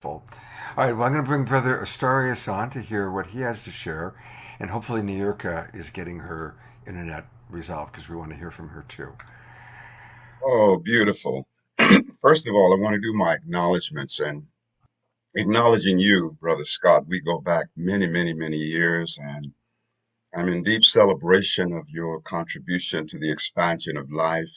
All right, well, I'm going to bring Brother Astarius on to hear what he has to share, and hopefully Niyurka is getting her internet resolved because we want to hear from her too. Oh, beautiful. First of all, I want to do my acknowledgments and acknowledging you, Brother Scott. We go back many, many, many years, and I'm in deep celebration of your contribution to the expansion of life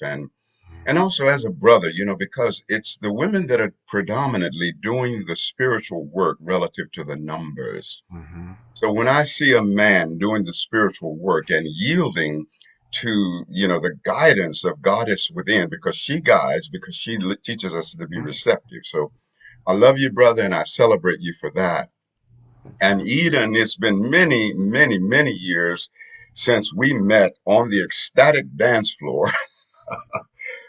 and also as a brother, because it's the women that are predominantly doing the spiritual work relative to the numbers. Mm-hmm. So when I see a man doing the spiritual work and yielding to, the guidance of Goddess within, because she guides, because she teaches us to be Mm-hmm. receptive. So I love you, brother, and I celebrate you for that. Thank you. And Eden, it's been many, many, many years since we met on the ecstatic dance floor.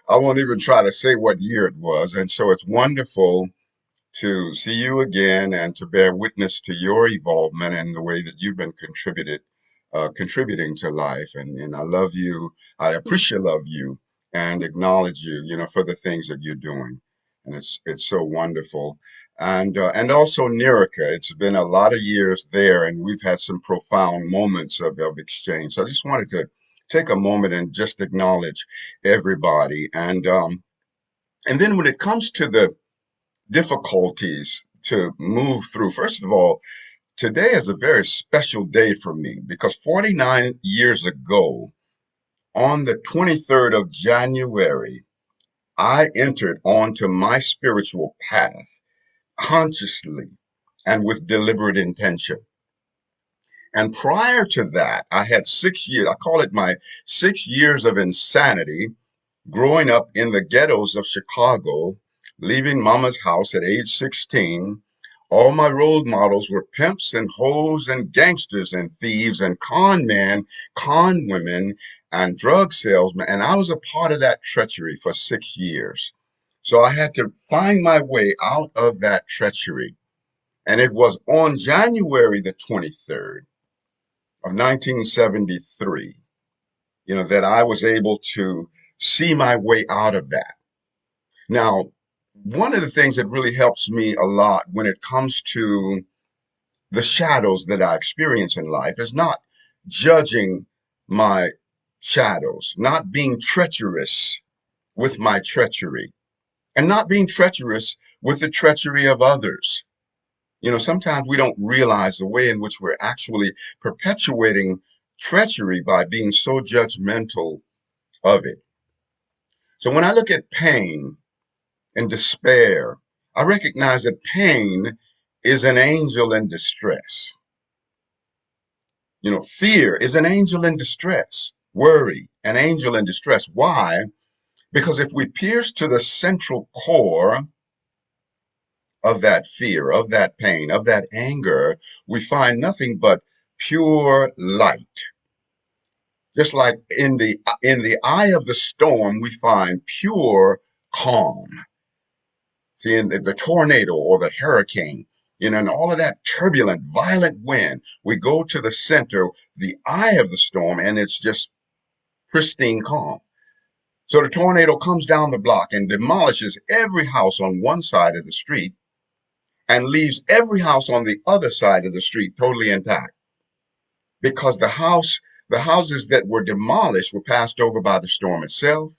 I won't even try to say what year it was. And so it's wonderful to see you again and to bear witness to your evolvement and the way that you've been contributing to life. And I love you. I appreciate love you and acknowledge you, for the things that you're doing. And it's so wonderful. And also Nerica, it's been a lot of years there, and we've had some profound moments of exchange. So I just wanted to take a moment and just acknowledge everybody. And then when it comes to the difficulties to move through. First of all, today is a very special day for me because 49 years ago, on the 23rd of January, I entered onto my spiritual path consciously and with deliberate intention. And prior to that, I had 6 years, I call it my 6 years of insanity, growing up in the ghettos of Chicago, leaving mama's house at age 16. All my role models were pimps and hoes and gangsters and thieves and con men, con women, and drug salesmen. And I was a part of that treachery for 6 years. So I had to find my way out of that treachery. And it was on January the 23rd of 1973, that I was able to see my way out of that. Now, one of the things that really helps me a lot when it comes to the shadows that I experience in life is not judging my shadows, not being treacherous with my treachery, and not being treacherous with the treachery of others. Sometimes we don't realize the way in which we're actually perpetuating treachery by being so judgmental of it. So when I look at pain, and despair, I recognize that pain is an angel in distress. Fear is an angel in distress. Worry, an angel in distress. Why? Because if we pierce to the central core of that fear, of that pain, of that anger, we find nothing but pure light. Just like in the eye of the storm, we find pure calm. See, in the tornado or the hurricane, and all of that turbulent, violent wind, we go to the center, the eye of the storm, and it's just pristine calm. So the tornado comes down the block and demolishes every house on one side of the street and leaves every house on the other side of the street totally intact because the houses that were demolished were passed over by the storm itself.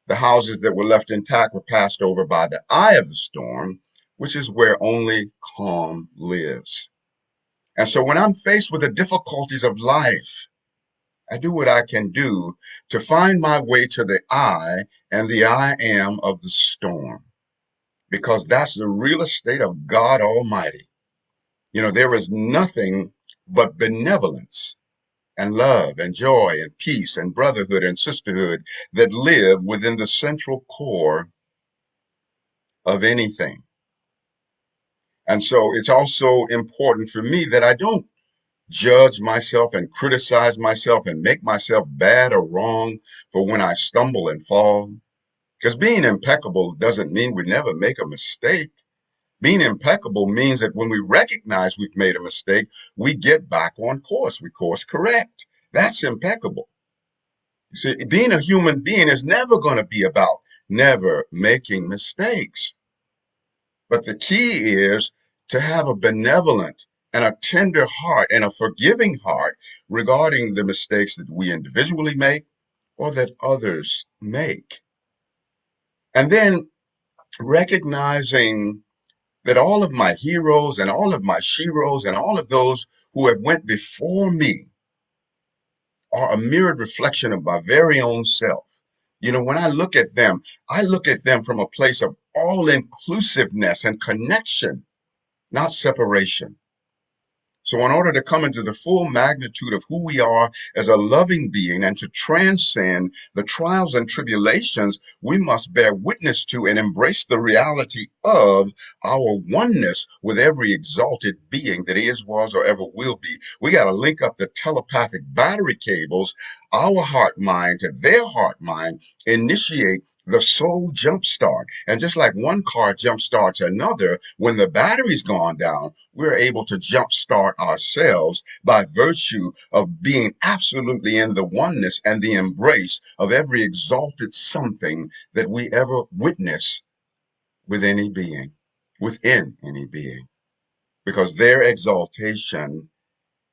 The houses that were left intact were passed over by the eye of the storm, which is where only calm lives. And so when I'm faced with the difficulties of life, I do what I can do to find my way to the I and the I am of the storm, because that's the real estate of God Almighty. There is nothing but benevolence and love and joy and peace and brotherhood and sisterhood that live within the central core of anything. And so it's also important for me that I don't judge myself and criticize myself and make myself bad or wrong for when I stumble and fall. Because being impeccable doesn't mean we never make a mistake. Being impeccable means that when we recognize we've made a mistake, we get back on course. We course correct. That's impeccable. You see, being a human being is never going to be about never making mistakes. But the key is to have a benevolent and a tender heart and a forgiving heart regarding the mistakes that we individually make or that others make. And then recognizing that all of my heroes and all of my sheroes and all of those who have went before me are a mirrored reflection of my very own self. You know, when I look at them from a place of all inclusiveness and connection, not separation. So, in order to come into the full magnitude of who we are as a loving being and to transcend the trials and tribulations, we must bear witness to and embrace the reality of our oneness with every exalted being that is, was, or ever will be. We got to link up the telepathic battery cables, our heart mind to their heart mind, initiate the soul jumpstart. And just like one car jumpstarts another, when the battery's gone down, we're able to jumpstart ourselves by virtue of being absolutely in the oneness and the embrace of every exalted something that we ever witness with any being, within any being, because their exaltation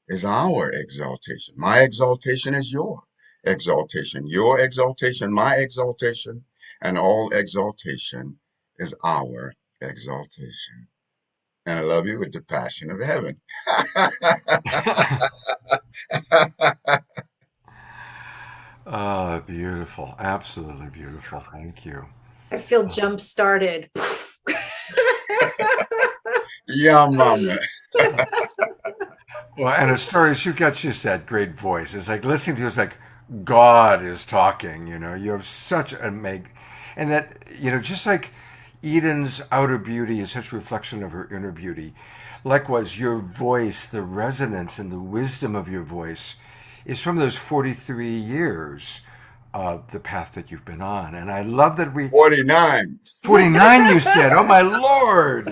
is our exaltation. My exaltation is your exaltation. Your exaltation, my exaltation, and all exaltation is our exaltation. And I love you with the passion of heaven. Oh, beautiful. Absolutely beautiful. Thank you. I feel jump started. Yeah, mama. Well, and Astarias, you've got just that great voice. It's like listening to you, it's like God is talking, you know. You have such a and that, you know, just like Eden's outer beauty is such a reflection of her inner beauty. Likewise, your voice, the resonance and the wisdom of your voice is from those 43 years of the path that you've been on. And I love that 49. 49 you said, oh my Lord.